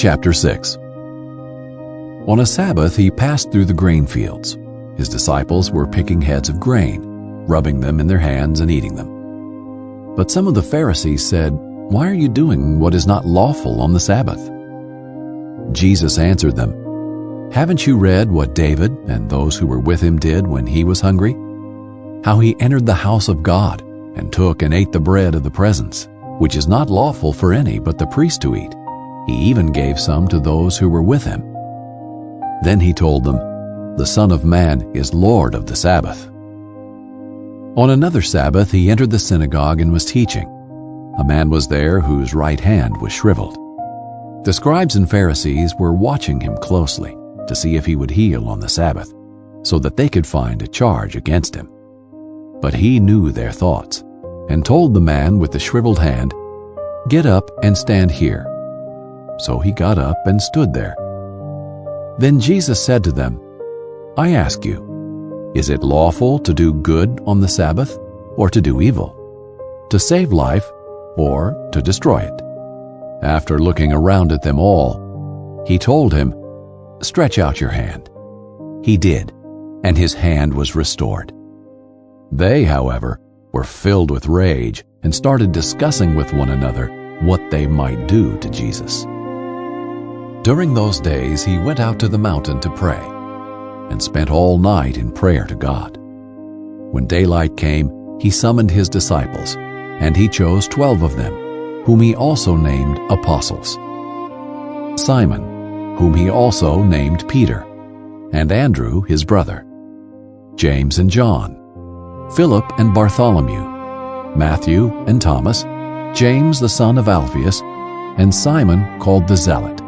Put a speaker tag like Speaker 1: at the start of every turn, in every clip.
Speaker 1: Chapter 6. On a Sabbath he passed through the grain fields. His disciples were picking heads of grain, rubbing them in their hands and eating them. But some of the Pharisees said, "Why are you doing what is not lawful on the Sabbath?" Jesus answered them, "Haven't you read what David and those who were with him did when he was hungry? How he entered the house of God and took and ate the bread of the presence, which is not lawful for any but the priest to eat. He even gave some to those who were with him." Then he told them, "The Son of Man is Lord of the Sabbath." On another Sabbath he entered the synagogue and was teaching. A man was there whose right hand was shriveled. The scribes and Pharisees were watching him closely to see if he would heal on the Sabbath, so that they could find a charge against him. But he knew their thoughts and told the man with the shriveled hand, "Get up and stand here." So he got up and stood there. Then Jesus said to them, "I ask you, is it lawful to do good on the Sabbath or to do evil, to save life or to destroy it?" After looking around at them all, he told him, "Stretch out your hand." He did, and his hand was restored. They, however, were filled with rage and started discussing with one another what they might do to Jesus. During those days he went out to the mountain to pray and spent all night in prayer to God. When daylight came, he summoned his disciples, and he chose 12 of them, whom he also named apostles: Simon, whom he also named Peter, and Andrew his brother, James and John, Philip and Bartholomew, Matthew and Thomas, James the son of Alphaeus, and Simon called the Zealot,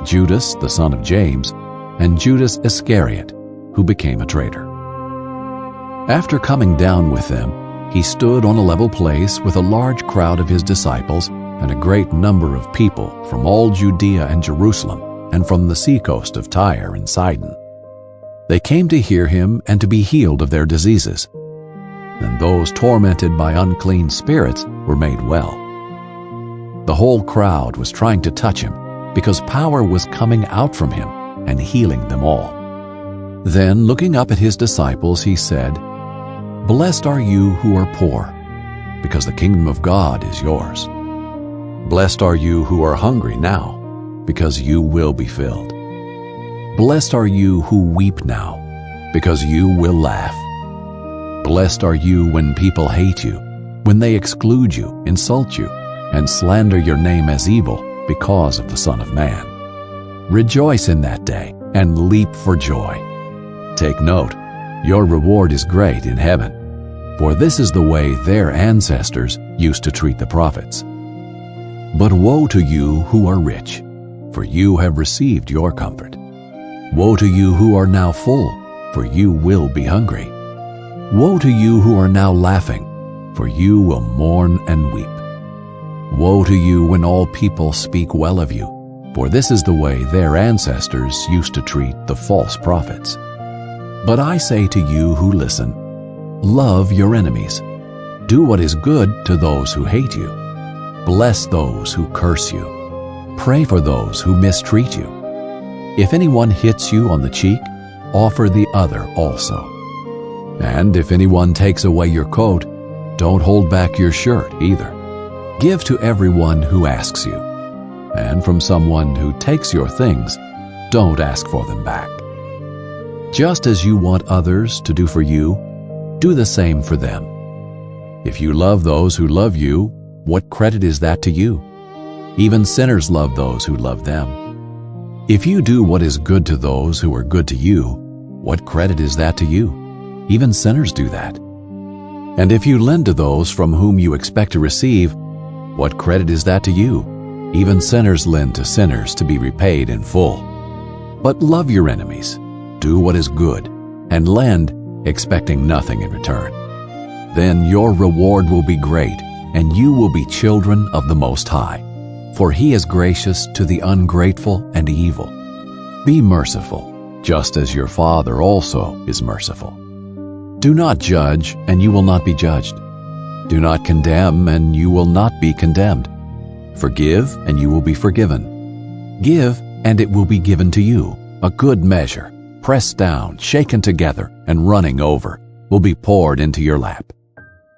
Speaker 1: Judas the son of James, and Judas Iscariot, who became a traitor. After coming down with them, he stood on a level place with a large crowd of his disciples and a great number of people from all Judea and Jerusalem and from the seacoast of Tyre and Sidon. They came to hear him and to be healed of their diseases. And those tormented by unclean spirits were made well. The whole crowd was trying to touch him, because power was coming out from him and healing them all. Then, looking up at his disciples, he said, "Blessed are you who are poor, because the kingdom of God is yours. Blessed are you who are hungry now, because you will be filled. Blessed are you who weep now, because you will laugh. Blessed are you when people hate you, when they exclude you, insult you, and slander your name as evil because of the Son of Man. Rejoice in that day and leap for joy. Take note, your reward is great in heaven, for this is the way their ancestors used to treat the prophets. But woe to you who are rich, for you have received your comfort. Woe to you who are now full, for you will be hungry. Woe to you who are now laughing, for you will mourn and weep. Woe to you when all people speak well of you, for this is the way their ancestors used to treat the false prophets. But I say to you who listen, love your enemies. Do what is good to those who hate you. Bless those who curse you. Pray for those who mistreat you. If anyone hits you on the cheek, offer the other also. And if anyone takes away your coat, don't hold back your shirt either. Give to everyone who asks you, and from someone who takes your things, don't ask for them back. Just as you want others to do for you, do the same for them. If you love those who love you, what credit is that to you? Even sinners love those who love them. If you do what is good to those who are good to you, what credit is that to you? Even sinners do that. And if you lend to those from whom you expect to receive, what credit is that to you? Even sinners lend to sinners to be repaid in full. But love your enemies, do what is good, and lend, expecting nothing in return. Then your reward will be great, and you will be children of the Most High, for He is gracious to the ungrateful and evil. Be merciful, just as your Father also is merciful. Do not judge, and you will not be judged. Do not condemn, and you will not be condemned. Forgive, and you will be forgiven. Give, and it will be given to you. A good measure, pressed down, shaken together, and running over, will be poured into your lap.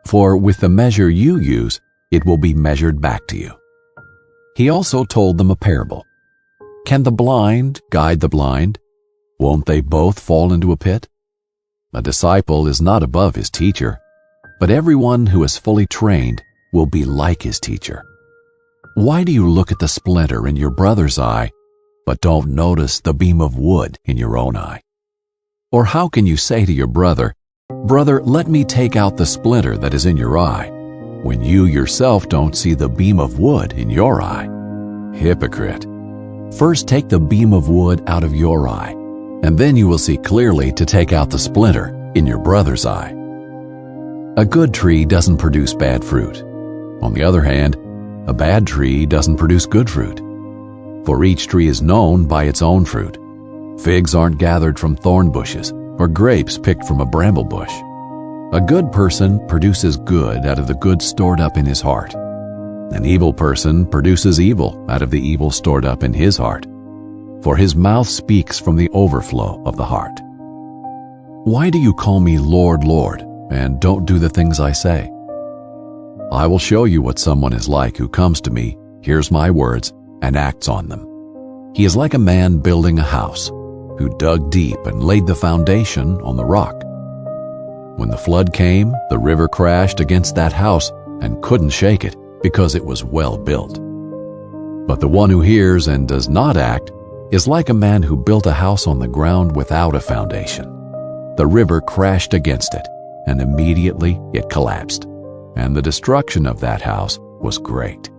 Speaker 1: For with the measure you use, it will be measured back to you." He also told them a parable. "Can the blind guide the blind? Won't they both fall into a pit? A disciple is not above his teacher, but everyone who is fully trained will be like his teacher. Why do you look at the splinter in your brother's eye, but don't notice the beam of wood in your own eye? Or how can you say to your brother, 'Brother, let me take out the splinter that is in your eye,' when you yourself don't see the beam of wood in your eye? Hypocrite! First take the beam of wood out of your eye, and then you will see clearly to take out the splinter in your brother's eye. A good tree doesn't produce bad fruit. On the other hand, a bad tree doesn't produce good fruit. For each tree is known by its own fruit. Figs aren't gathered from thorn bushes, or grapes picked from a bramble bush. A good person produces good out of the good stored up in his heart. An evil person produces evil out of the evil stored up in his heart. For his mouth speaks from the overflow of the heart. Why do you call me Lord, Lord, and don't do the things I say? I will show you what someone is like who comes to me, hears my words, and acts on them. He is like a man building a house, who dug deep and laid the foundation on the rock. When the flood came, the river crashed against that house and couldn't shake it because it was well built. But the one who hears and does not act is like a man who built a house on the ground without a foundation. The river crashed against it, and immediately it collapsed, and the destruction of that house was great.